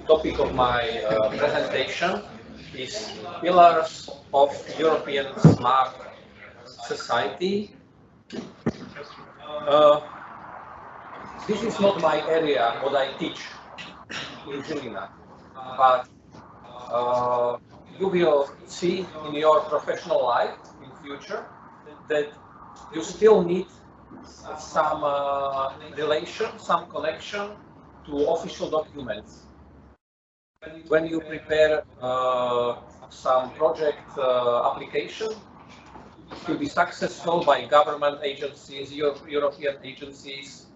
topic of my presentation is Pillars of European Smart Society. This is not my area, what I teach in Zilina, but you will see in your professional life in future that you still need some relation, some connection to official documents. When you prepare some project application to be successful by government agencies, European agencies,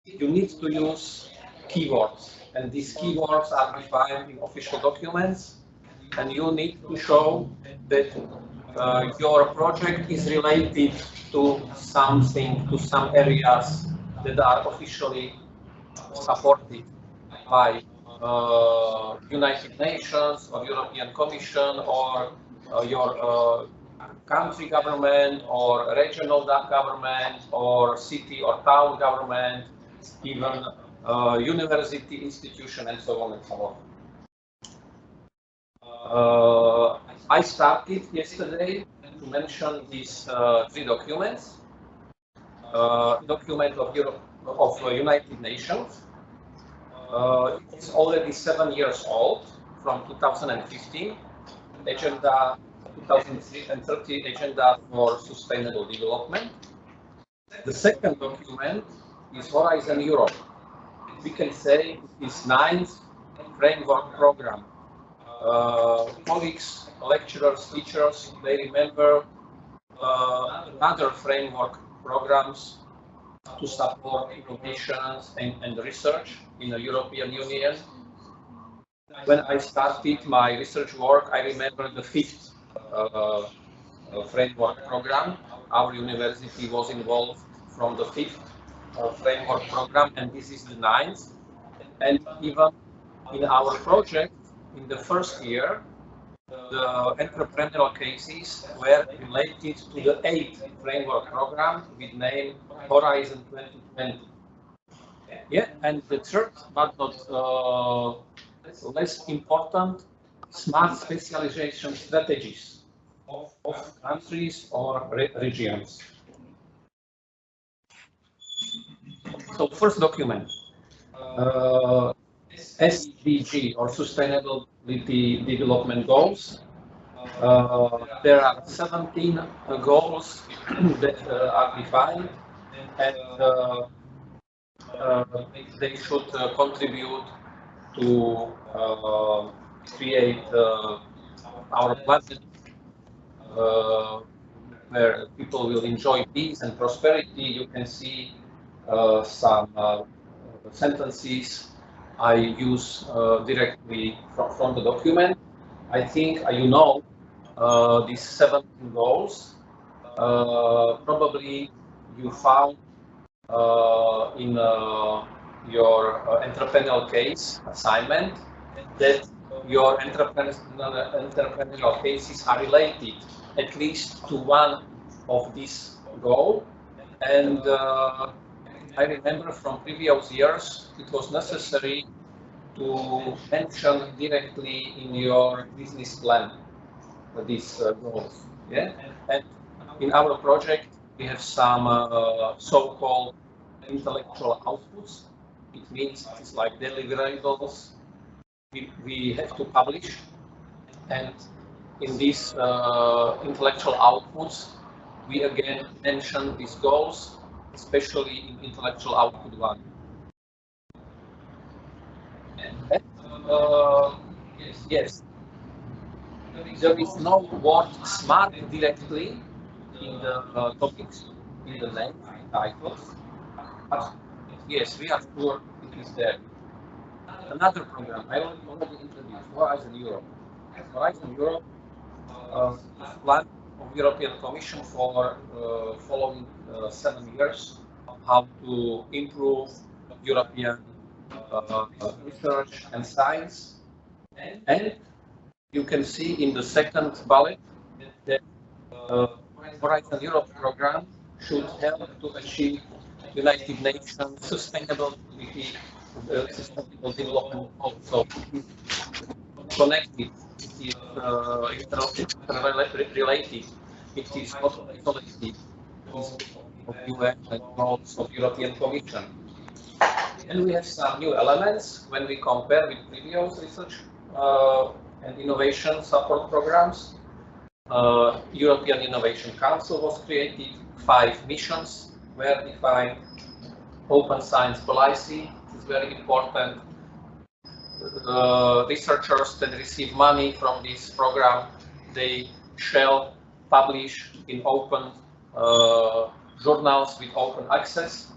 you need to use keywords, and these keywords are defined in official documents, and you need to show that your project is related to something, to some areas that are officially supported by United Nations or European Commission or your country government or regional government or city or town government, even university institution, and so on and so on. I started yesterday to mention these three documents. Document of United Nations. It's already 7 years old, from 2015. Agenda 2030 Agenda for Sustainable Development. The second document is Horizon Europe. We can say it is 9th framework program. Colleagues, lecturers, teachers, they remember other framework programs to support innovations and research in the European Union. When I started my research work, I remember the 5th framework program. Our university was involved from the 5th framework program, and this is the 9th. And even in our project, in the first year, the entrepreneurial cases were related to the 8th framework program with name Horizon 2020. Yeah, and the third, but not less important, smart specialization strategies of countries or regions. So first document, SDG or Sustainability Development Goals. There are 17 goals that are defined, and they should contribute to create our planet where people will enjoy peace and prosperity. You can see some sentences I use directly from the document. I think you know these 17 goals. Probably you found in your entrepreneurial case assignment that your entrepreneurial cases are related at least to one of these goals. And I remember from previous years it was necessary to mention directly in your business plan these goals. Yeah, and in our project we have some so-called intellectual outputs. It means it's like deliverables we have to publish, and in these intellectual outputs we again mention these goals, especially in intellectual output 1. And yes, there is no word smart directly in the topics, in the name, titles, but yes, we are sure it is there. Another program I already introduced, Horizon Europe. Horizon Europe is a plan of European Commission for following 7 years, how to improve European research and science. And you can see in the second bullet that Horizon Europe program should help to achieve United Nations Sustainability sustainable development goals. So it is connected, it is interrelated, it is not isolated. It is of UN and goals of European Commission. And we have some new elements when we compare with previous research and innovation support programs. European Innovation Council was created, 5 missions were defined, open science policy is very important. Researchers that receive money from this program, they shall publish in open journals with open access,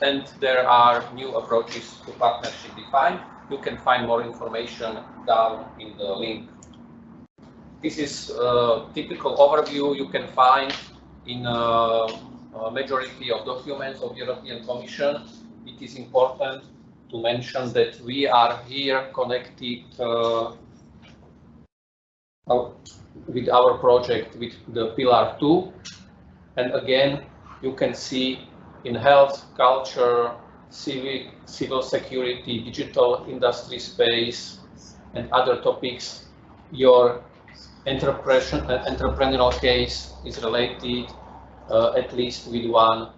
and there are new approaches to partnership defined. You can find more information down in the link. This is a typical overview you can find in a majority of documents of European Commission. It is important to mention that we are here connected with our project with the Pillar 2. And again, you can see in health, culture, civil security, digital industry space, and other topics, your entrepreneurial case is related at least with one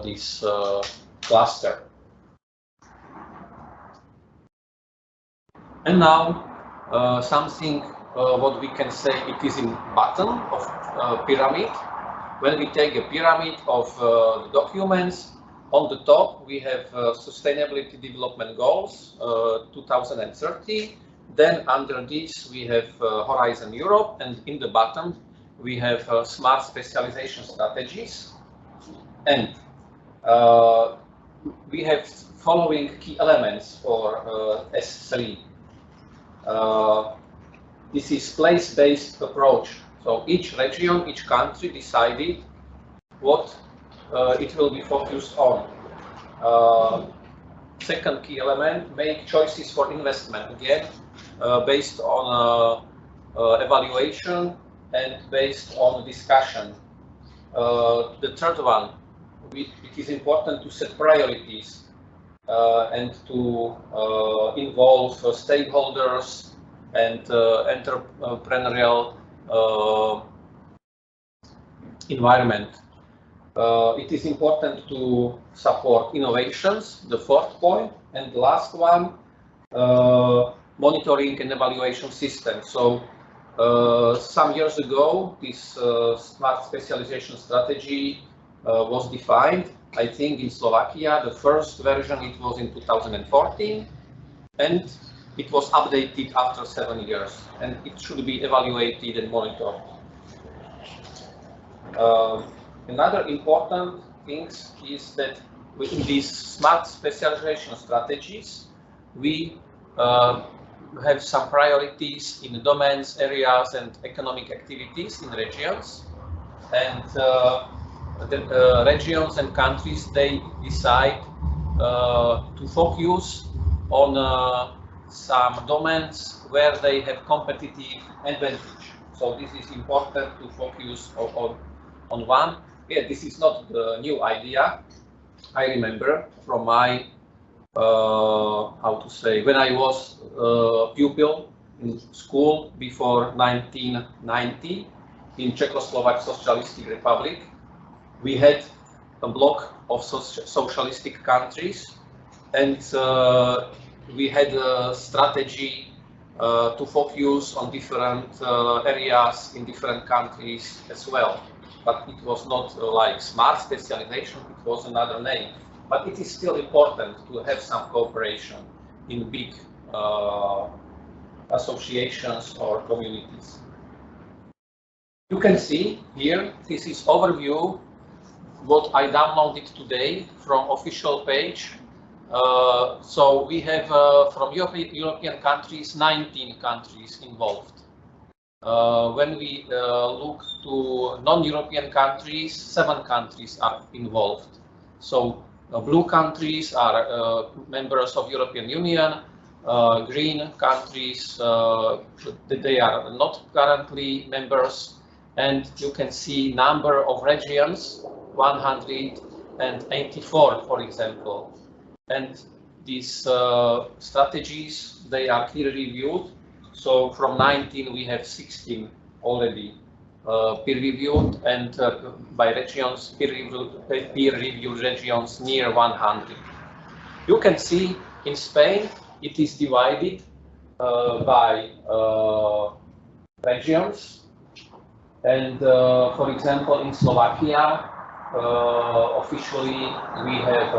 this cluster. And now something what we can say it is in bottom of pyramid. When we take a pyramid of the documents, on the top we have Sustainability Development Goals 2030. Then under this we have Horizon Europe, and in the bottom we have Smart Specialization Strategies. And we have following key elements for S3. This is place-based approach. So each region, each country decided what it will be focused on. Second key element, make choices for investment. Again, based on evaluation and based on discussion. The third one, it is important to set priorities and to involve stakeholders and entrepreneurial environment. It is important to support innovations, the fourth point, and the last one, monitoring and evaluation system. So some years ago, this smart specialization strategy was defined. I think in Slovakia, the first version, it was in 2014, and it was updated after 7 years, and it should be evaluated and monitored. Another important thing is that within these smart specialization strategies, we have some priorities in domains, areas, and economic activities in regions. And the regions and countries, they decide to focus on some domains where they have competitive advantage. So this is important to focus on one. Yeah, this is not the new idea. I remember from my, how to say, when I was a pupil in school before 1990 in Czechoslovak Socialistic Republic, we had a block of socialistic countries, and we had a strategy to focus on different areas in different countries as well. But it was not like smart specialization, it was another name. But it is still important to have some cooperation in big associations or communities. You can see here, this is overview what I downloaded today from official page. So we have from European countries, 19 countries involved. When we look to non-European countries, 7 countries are involved. So blue countries are members of European Union, green countries, they are not currently members, and you can see number of regions, 184, for example. And these strategies, they are clearly reviewed. So from 19, we have 16 already peer-reviewed, and by regions, peer-reviewed regions near 100. You can see in Spain, it is divided by regions. And for example, in Slovakia, officially we have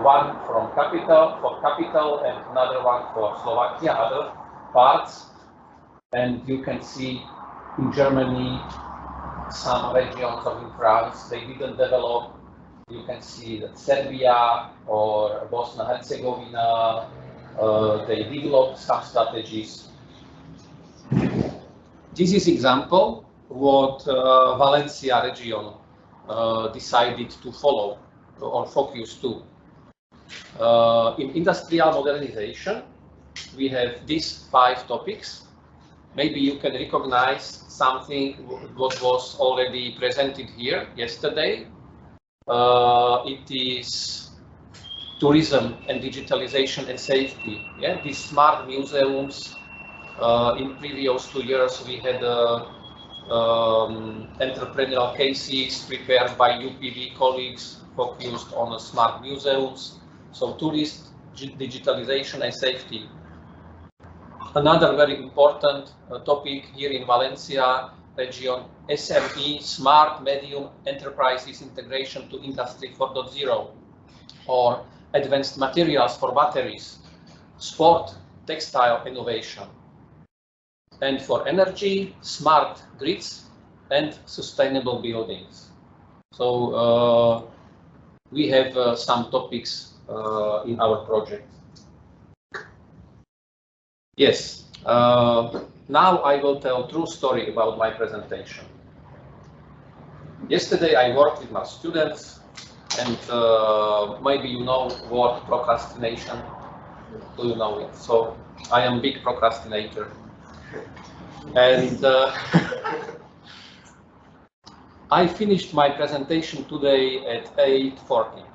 one for capital and another one for Slovakia, other parts. And you can see in Germany, some regions, or in France, they didn't develop. You can see that Serbia or Bosnia-Herzegovina, they developed some strategies. This is example what Valencia region decided to follow or focus to. In industrial modernization, we have these 5 topics. Maybe you can recognize something what was already presented here yesterday. It is tourism and digitalization and safety. Yeah, these smart museums. In previous 2 years, we had entrepreneurial cases prepared by UPV colleagues focused on smart museums. So tourist, digitalization and safety. Another very important topic here in Valencia region, SME, Smart Medium Enterprises Integration to Industry 4.0, or advanced materials for batteries, sport, textile innovation. And for energy, smart grids and sustainable buildings. So we have some topics in our project. Yes, now I will tell a true story about my presentation. Yesterday I worked with my students, and maybe you know what procrastination. Do you know it? So I am a big procrastinator. And I finished my presentation today at 8:40.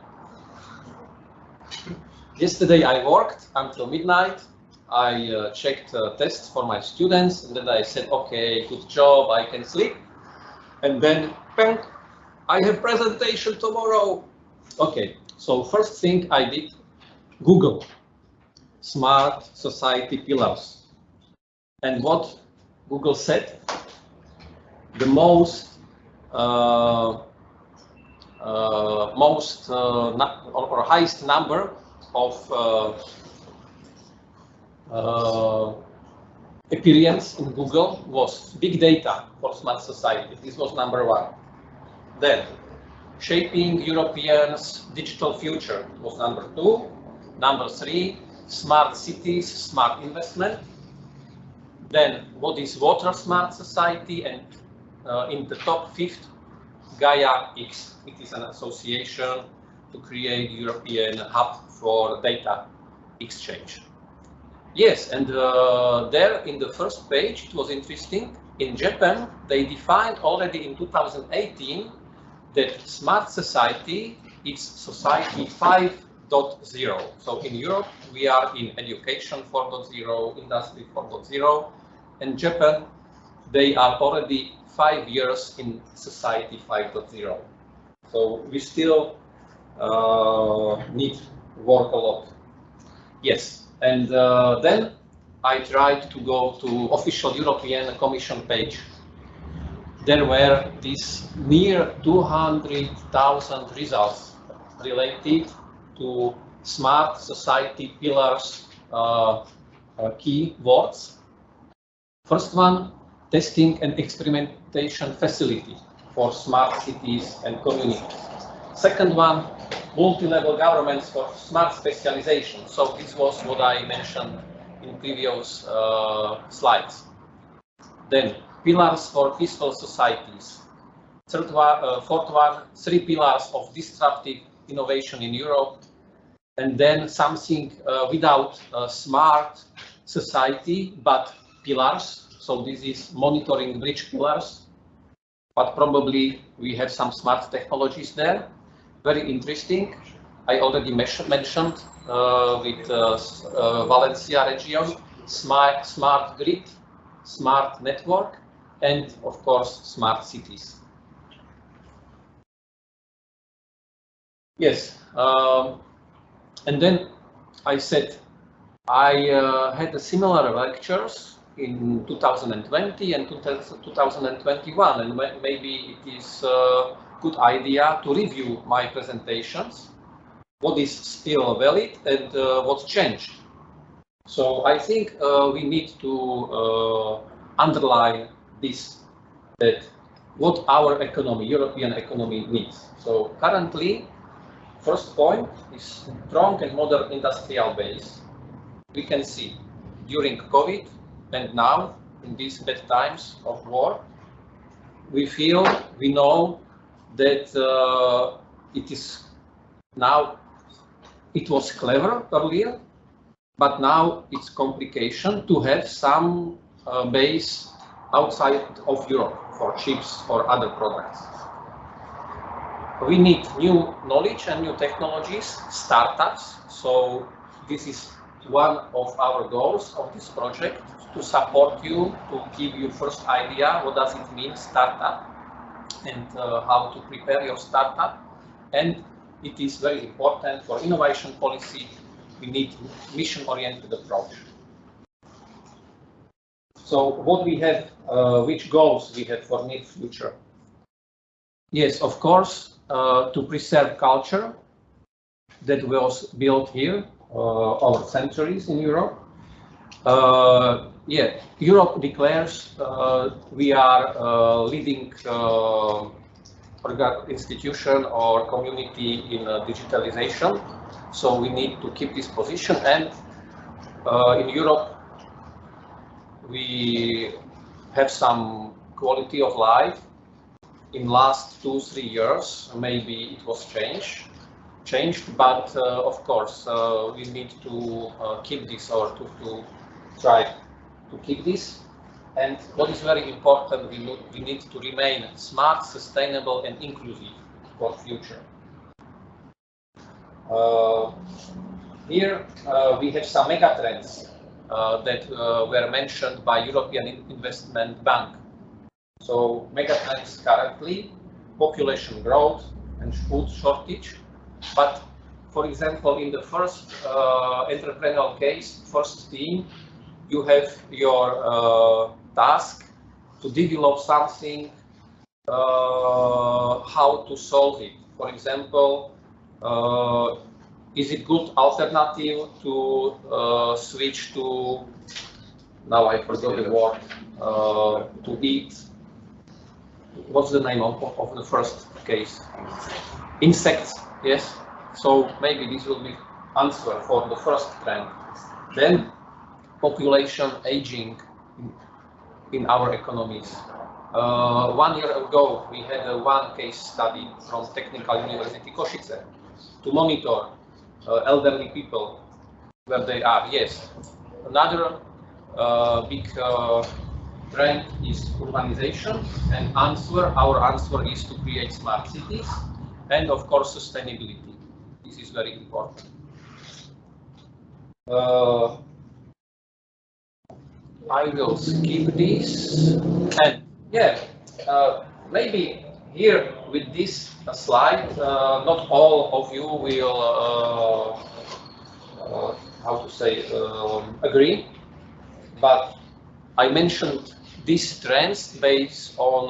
Yesterday I worked until midnight. I checked tests for my students, and then I said, okay, good job, I can sleep. And then, bang, I have presentation tomorrow. Okay, so first thing I did, Google, smart society pillars. And what Google said, the most highest number of appearance in Google was big data for smart society. This was number 1. Then shaping Europeans' digital future was number 2. Number 3, smart cities, smart investment. Then what is water smart society, and in the top 5th, Gaia X. It is an association to create European hub for data exchange. Yes, and there in the first page, it was interesting. In Japan, they defined already in 2018 that smart society is society 5.0. So in Europe, we are in education 4.0, industry 4.0, and Japan, they are already 5 years in society 5.0. So we still need work a lot. Yes. And then I tried to go to official European Commission page. There were these near 200,000 results related to smart society pillars key words. First one, testing and experimentation facility for smart cities and communities. Second one, multi-level governments for smart specialization. So this was what I mentioned in previous slides. Then pillars for peaceful societies. Fourth one, 3 pillars of disruptive innovation in Europe. And then something without smart society, but pillars. So this is monitoring bridge pillars. But probably we have some smart technologies there. Very interesting. I already mentioned with Valencia region, smart grid, smart network, and of course, smart cities. Yes, and then I said I had a similar lectures in 2020 and 2021, and maybe it is a good idea to review my presentations, what is still valid and what's changed. So I think we need to underline this, that what our economy, European economy needs. So currently, first point is strong and modern industrial base. We can see during COVID and now in these bad times of war, we know that it is now, it was clever earlier, but now it's complication to have some base outside of Europe for chips or other products. We need new knowledge and new technologies, startups. So this is one of our goals of this project, to support you, to give you first idea what does it mean startup and how to prepare your startup. And it is very important for innovation policy. We need mission-oriented approach. So what we have, which goals we have for near future? Yes, of course, to preserve culture that was built here over centuries in Europe. Yeah, Europe declares we are leading institution or community in digitalization. So we need to keep this position, and in Europe we have some quality of life. In last 2-3 years, maybe it was changed, but of course we need to keep this, or to try to keep this. And what is very important, we need to remain smart, sustainable, and inclusive for future. Here we have some megatrends that were mentioned by European Investment Bank. So megatrends currently, population growth and food shortage. But for example, in the first entrepreneurial case, first team, you have your task to develop something, how to solve it. For example, is it good alternative to switch to, now I forgot the word, to eat, what's the name of the first case? Insects, yes. So maybe this will be answer for the first trend. Then population aging in our economies. 1 year ago, we had one case study from Technical University Košice to monitor elderly people where they are. Yes, another big trend is urbanization, and our answer is to create smart cities, and of course sustainability. This is very important. I will skip this, and yeah, maybe here with this slide, not all of you will, how to say, agree, but I mentioned these trends based on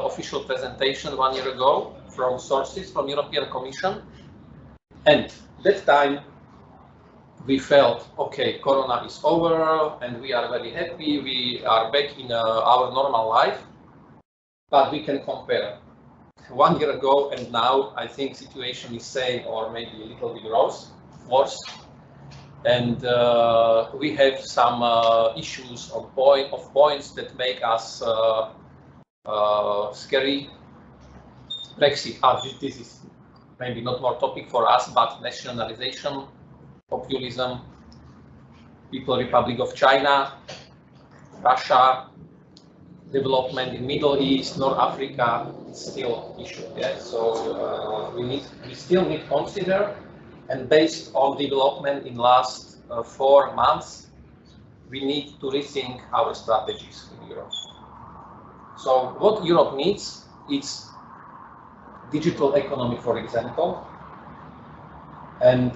official presentation 1 year ago from sources from European Commission, and that time we felt, okay, Corona is over and we are very happy, we are back in our normal life, but we can compare 1 year ago and now. I think situation is same or maybe a little bit worse. And we have some issues of points that make us scary. Brexit, this is maybe not more topic for us, but nationalization, populism, People Republic of China, Russia, development in Middle East, North Africa, it's still issue. Yeah? So we still need to consider, And based on development in last 4 months, we need to rethink our strategies in Europe. So what Europe needs is digital economy, for example. And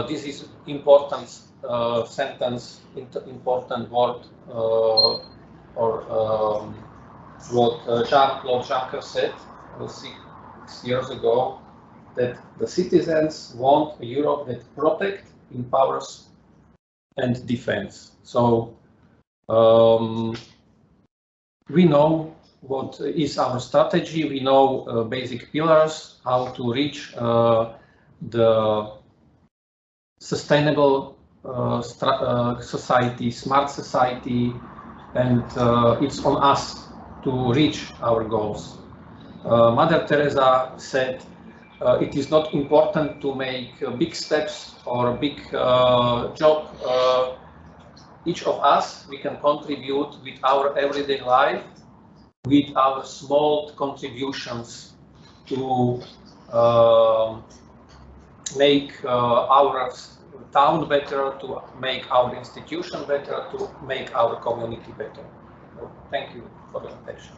this is important sentence, important word, what Jean-Claude Juncker said 6 years ago, that the citizens want a Europe that protects, empowers, and defends. So we know what is our strategy. We know basic pillars, how to reach the sustainable society, smart society, and it's on us to reach our goals. Mother Teresa said, it is not important to make big steps or a big job. Each of us, we can contribute with our everyday life, with our small contributions to make our town better, to make our institution better, to make our community better. So, thank you for the attention.